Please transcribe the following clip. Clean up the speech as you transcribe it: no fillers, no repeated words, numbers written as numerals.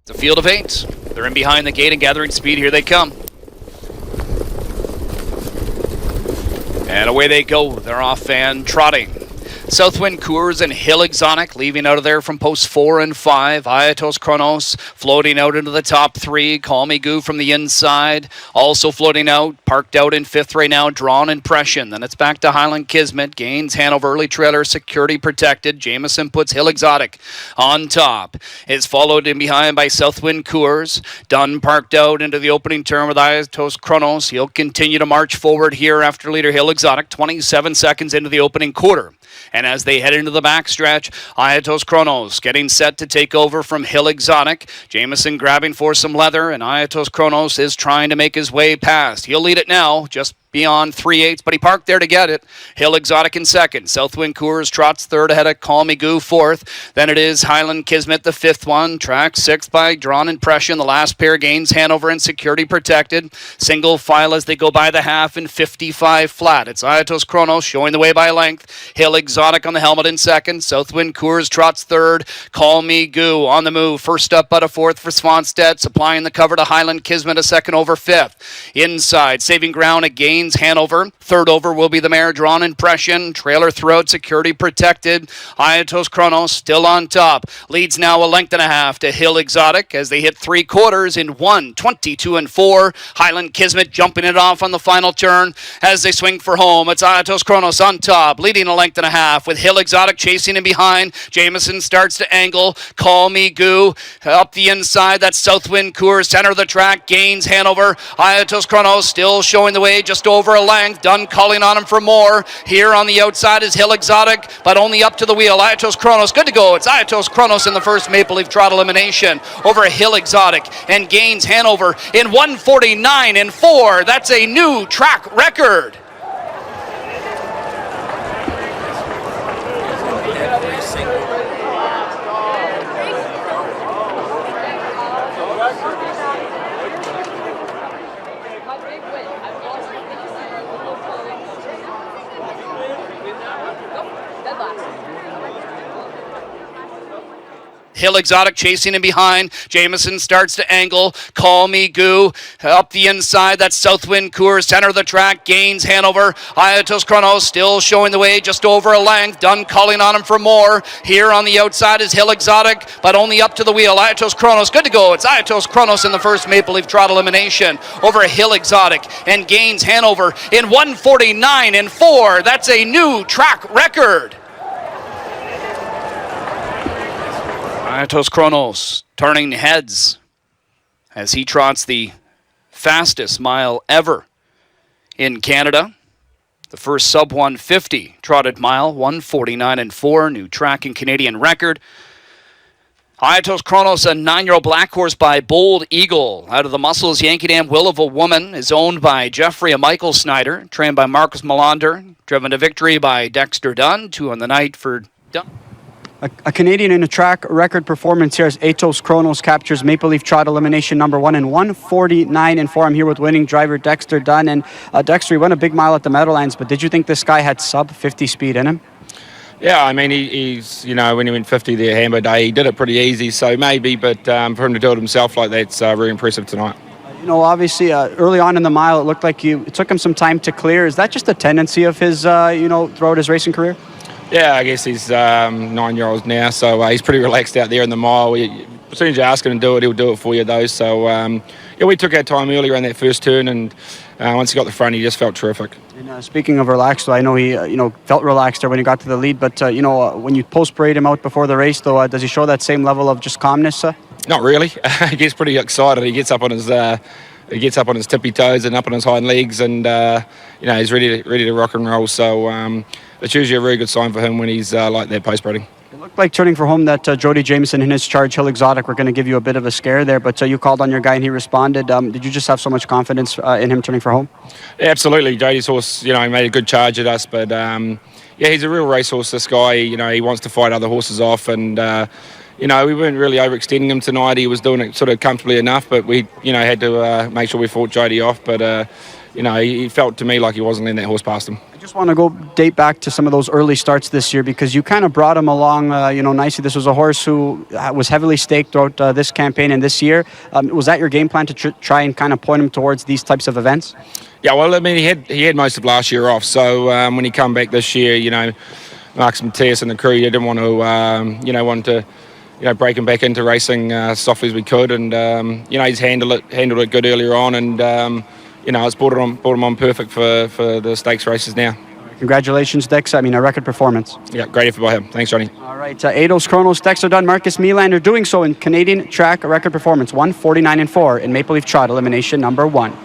It's a field of 8. They're in behind the gate and gathering speed. Here they come. And away they go. They're off and trotting. Southwind, Coors, and Hillexotic leaving out of there from posts 4 and 5. Aetos Kronos floating out into the top 3. Call Me Goo from the inside. Also floating out, parked out in 5th right now. Drawn Impression. Then it's back to Highland, Kismet. Gains Hanover, early trailer, security protected. Jameson puts Hillexotic on top. Is followed in behind by Southwind, Coors. Dunn parked out into the opening turn with Aetos Kronos. He'll continue to march forward here after leader Hillexotic. 27 seconds into the opening quarter. And as they head into the backstretch, Aetos Kronos getting set to take over from Hillexotic. Jameson grabbing for some leather, and Aetos Kronos is trying to make his way past. He'll lead it now, just beyond 3/8, but he parked there to get it. Hillexotic in second. Southwind, Coors, Trot's third ahead of Call Me Goo, fourth. Then it is Highland, Kismet, the fifth one. Track sixth by Drawn Impression. The last pair gains Hanover and security protected. Single file as they go by the half in 55 flat. It's Aetos Kronos showing the way by length. Hillexotic on the helmet in second. Southwind, Coors, Trot's third. Call Me Goo on the move. First up but a fourth for Svanstedt. Supplying the cover to Highland, Kismet a second over fifth. Inside, saving ground again. Hanover. Third over will be the mare Drawn Impression. Trailer throughout, security protected. Aetos Kronos still on top. Leads now a length and a half to Hillexotic as they hit 3/4 in 1:22 and 4. Highland, Kismet jumping it off on the final turn as they swing for home. It's Aetos Kronos on top, leading a length and a half with Hillexotic chasing in behind. Jameson starts to angle. Call Me Goo up the inside. That's Southwind, Coors, center of the track, gains Hanover. Aetos Kronos still showing the way just over a length. Dunn calling on him for more. Here on the outside is Hillexotic, but only up to the wheel. Aetos Kronos, good to go. It's Aetos Kronos in the first Maple Leaf Trot Elimination over Hillexotic and gains Hanover in 1:49 and 4. That's a new track record. Hillexotic chasing in behind. Jameson starts to angle. Call Me Goo up the inside. That's Southwind, Coors, center of the track, gains Hanover. Aetos Kronos still showing the way just over a length. Dunn calling on him for more. Here on the outside is Hillexotic, but only up to the wheel. Aetos Kronos, good to go. It's Aetos Kronos in the first Maple Leaf Trot Elimination over Hillexotic and gains Hanover in 1:49 and 4. That's a new track record. Aetos Kronos turning heads as he trots the fastest mile ever in Canada. The first sub 150 trotted mile, 1:49 and 4, new track and Canadian record. Aetos Kronos, a 9-year-old black horse by Bold Eagle. Out of the Muscles Yankee Dam Will of a Woman is owned by Jeffrey and Michael Snyder, trained by Marcus Melander, driven to victory by Dexter Dunn, 2 on the night for Dunn. A Canadian in a track record performance here as Aetos Kronos captures Maple Leaf Trot Elimination number 1 in 1:49 and 4. I'm here with winning driver Dexter Dunn. And Dexter, he won a big mile at the Meadowlands, but did you think this guy had sub 50 speed in him? Yeah, I mean, he's, you know, when he went 50 there, Hambo Day, he did it pretty easy, so maybe, but for him to do it himself like that's very impressive tonight. You know, obviously, early on in the mile, it looked like it took him some time to clear. Is that just a tendency of his, throughout his racing career? Yeah, I guess he's 9-year-old now, so he's pretty relaxed out there in the mile. As soon as you ask him to do it, he'll do it for you, though. So, we took our time earlier on that first turn, and once he got the front, he just felt terrific. And speaking of relaxed, though, I know he, felt relaxed there when he got to the lead, but, when you post-parade him out before the race, though, does he show that same level of just calmness? Not really. He gets pretty excited. He gets up on his tippy toes and up on his hind legs, and he's ready to rock and roll. So it's usually a very good sign for him when he's like that post-parading. It looked like turning for home that Jody Jameson and his charge Hillexotic were going to give you a bit of a scare there, but you called on your guy and he responded. Did you just have so much confidence in him turning for home? Yeah, absolutely. Jody's horse, he made a good charge at us, but he's a real racehorse. This guy, he wants to fight other horses off, and we weren't really overextending him tonight. He was doing it sort of comfortably enough, but we, had to make sure we fought Jody off. But, he felt to me like he wasn't letting that horse past him. Just want to go date back to some of those early starts this year because you kind of brought him along, nicely. This was a horse who was heavily staked throughout this campaign and this year. Was that your game plan to try and kind of point him towards these types of events? Yeah, well, I mean, he had most of last year off, so when he come back this year, Marcus Matthias and the crew, you didn't want to, break him back into racing softly as we could, and he's handled it good earlier on, and it's brought him on perfect for the stakes races now. Congratulations, Dex. A record performance. Yeah, great effort by him. Thanks, Johnny. All right, Aetos Kronos, Dexter Dunn, Marcus Melander doing so in Canadian track, a record performance, 149-4 in Maple Leaf Trot, elimination number 1.